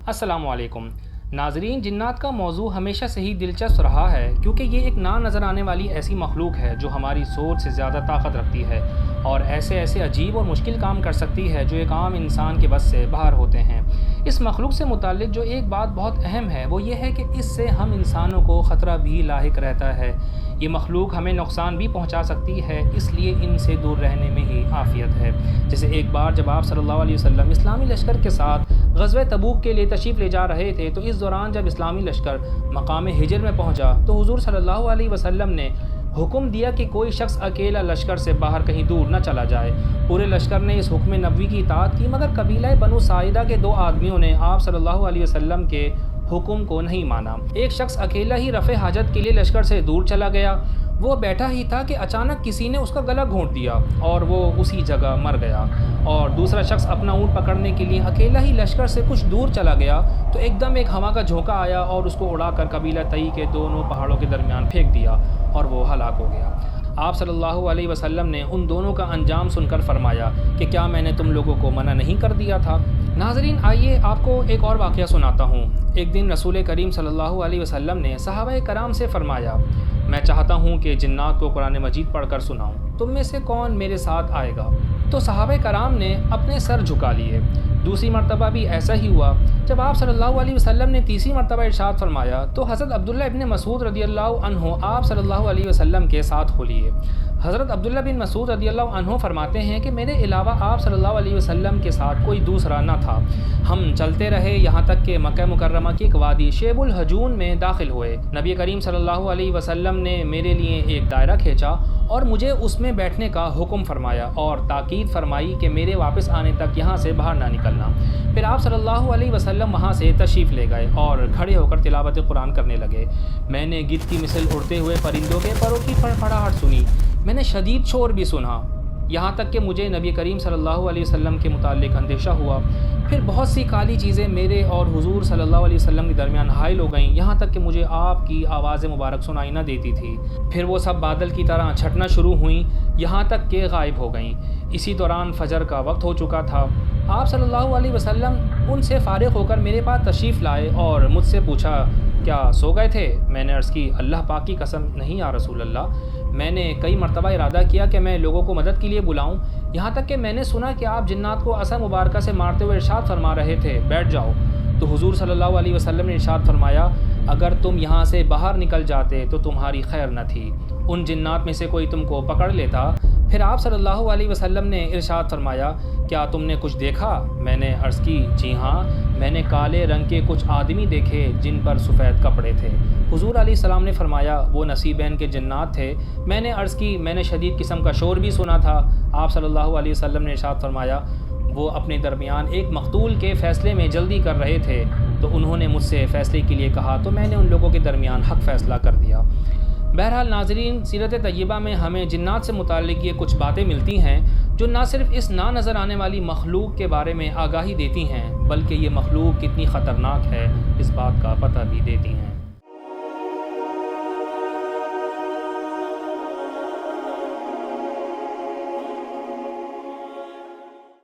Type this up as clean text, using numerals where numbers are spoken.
السلام علیکم ناظرین، جنات کا موضوع ہمیشہ سے ہی دلچسپ رہا ہے کیونکہ یہ ایک نہ نظر آنے والی ایسی مخلوق ہے جو ہماری سوچ سے زیادہ طاقت رکھتی ہے اور ایسے عجیب اور مشکل کام کر سکتی ہے جو ایک عام انسان کے بس سے باہر ہوتے ہیں۔ اس مخلوق سے متعلق جو ایک بات بہت اہم ہے وہ یہ ہے کہ اس سے ہم انسانوں کو خطرہ بھی لاحق رہتا ہے۔ یہ مخلوق ہمیں نقصان بھی پہنچا سکتی ہے، اس لیے ان سے دور رہنے میں ہی عافیت ہے۔ جیسے ایک بار جب آپ صلی اللہ علیہ وسلم اسلامی لشکر کے ساتھ غزوہ تبوک کے لیے تشریف لے جا رہے تھے، تو اس دوران جب اسلامی لشکر مقام ہجر میں پہنچا تو حضور صلی اللہ علیہ وسلم نے حکم دیا کہ کوئی شخص اکیلا لشکر سے باہر کہیں دور نہ چلا جائے۔ پورے لشکر نے اس حکم نبوی کی اطاعت کی، مگر قبیلہ بنو ساعدہ کے 2 آدمیوں نے آپ صلی اللہ علیہ وسلم کے حکم کو نہیں مانا۔ ایک شخص اکیلا ہی رفع حاجت کے لیے لشکر سے دور چلا گیا۔ وہ بیٹھا ہی تھا کہ اچانک کسی نے اس کا گلا گھونٹ دیا اور وہ اسی جگہ مر گیا۔ اور دوسرا شخص اپنا اونٹ پکڑنے کے لیے اکیلا ہی لشکر سے کچھ دور چلا گیا تو ایک دم ایک ہوا کا جھونکا آیا اور اس کو اڑا کر قبیلہ تئی کے دونوں پہاڑوں کے درمیان پھینک دیا اور وہ ہلاک ہو گیا۔ آپ صلی اللہ علیہ وسلم نے ان دونوں کا انجام سن کر فرمایا کہ کیا میں نے تم لوگوں کو منع نہیں کر دیا تھا؟ ناظرین، آئیے آپ کو ایک اور واقعہ سناتا ہوں۔ ایک دن رسول کریم صلی اللہ علیہ وسلم نے صحابہ کرام سے فرمایا، میں چاہتا ہوں کہ جنات کو قرآن مجید پڑھ کر سناؤں، تم میں سے کون میرے ساتھ آئے گا؟ تو صحابہ کرام نے اپنے سر جھکا لیے۔ دوسری مرتبہ بھی ایسا ہی ہوا۔ جب آپ صلی اللہ علیہ وسلم نے تیسری مرتبہ ارشاد فرمایا تو حضرت عبداللہ ابن مسعود رضی اللہ عنہ آپ صلی اللہ علیہ وسلم کے ساتھ ہو لیے۔ حضرت عبداللہ بن مسعود رضی اللہ عنہ فرماتے ہیں کہ میرے علاوہ آپ صلی اللہ علیہ وسلم کے ساتھ کوئی دوسرا نہ تھا۔ ہم چلتے رہے یہاں تک کہ مکہ مکرمہ کی ایک وادی شیب الحجون میں داخل ہوئے۔ نبی کریم صلی اللہ علیہ وسلم نے میرے لیے ایک دائرہ کھینچا اور مجھے اس میں بیٹھنے کا حکم فرمایا اور تاکید فرمائی کہ میرے واپس آنے تک یہاں سے باہر نہ نکلنا۔ پھر آپ صلی اللہ علیہ وسلم وہاں سے تشریف لے گئے اور کھڑے ہو کر تلاوت قرآن کرنے لگے۔ میں نے گدھ کی مثل اڑتے ہوئے پرندوں کے پروں کی فڑفڑاہٹ سنی۔ میں نے شدید شور بھی سنا، یہاں تک کہ مجھے نبی کریم صلی اللہ علیہ وسلم کے متعلق اندیشہ ہوا۔ پھر بہت سی کالی چیزیں میرے اور حضور صلی اللہ علیہ وسلم کے درمیان حائل ہو گئیں، یہاں تک کہ مجھے آپ کی آواز مبارک سنائی نہ دیتی تھی۔ پھر وہ سب بادل کی طرح چھٹنا شروع ہوئیں، یہاں تک کہ غائب ہو گئیں۔ اسی دوران فجر کا وقت ہو چکا تھا۔ آپ صلی اللہ علیہ وسلم ان سے فارغ ہو کر میرے پاس تشریف لائے اور مجھ سے پوچھا، کیا سو گئے تھے؟ میں نے عرض کی، اللہ پاک کی قسم نہیں یا رسول اللہ، میں نے کئی مرتبہ ارادہ کیا کہ میں لوگوں کو مدد کے لیے بلاؤں، یہاں تک کہ میں نے سنا کہ آپ جنات کو عصا مبارکہ سے مارتے ہوئے ارشاد فرما رہے تھے، بیٹھ جاؤ۔ تو حضور صلی اللہ علیہ وسلم نے ارشاد فرمایا، اگر تم یہاں سے باہر نکل جاتے تو تمہاری خیر نہ تھی، ان جنات میں سے کوئی تم کو پکڑ لیتا۔ پھر آپ صلی اللہ علیہ وسلم نے ارشاد فرمایا، کیا تم نے کچھ دیکھا؟ میں نے عرض کی، جی ہاں، میں نے کالے رنگ کے کچھ آدمی دیکھے جن پر سفید کپڑے تھے۔ حضور علیہ السلام نے فرمایا، وہ نصیبین کے جنات تھے۔ میں نے عرض کی، میں نے شدید قسم کا شور بھی سنا تھا۔ آپ صلی اللہ علیہ وسلم نے ارشاد فرمایا، وہ اپنے درمیان ایک مقتول کے فیصلے میں جلدی کر رہے تھے، تو انہوں نے مجھ سے فیصلے کے لیے کہا تو میں نے ان لوگوں کے درمیان حق فیصلہ کر دیا۔ بہرحال ناظرین، سیرت طیبہ میں ہمیں جنات سے متعلق یہ کچھ باتیں ملتی ہیں جو نہ صرف اس نہ نظر آنے والی مخلوق کے بارے میں آگاہی دیتی ہیں، بلکہ یہ مخلوق کتنی خطرناک ہے اس بات کا پتہ بھی دیتی ہیں۔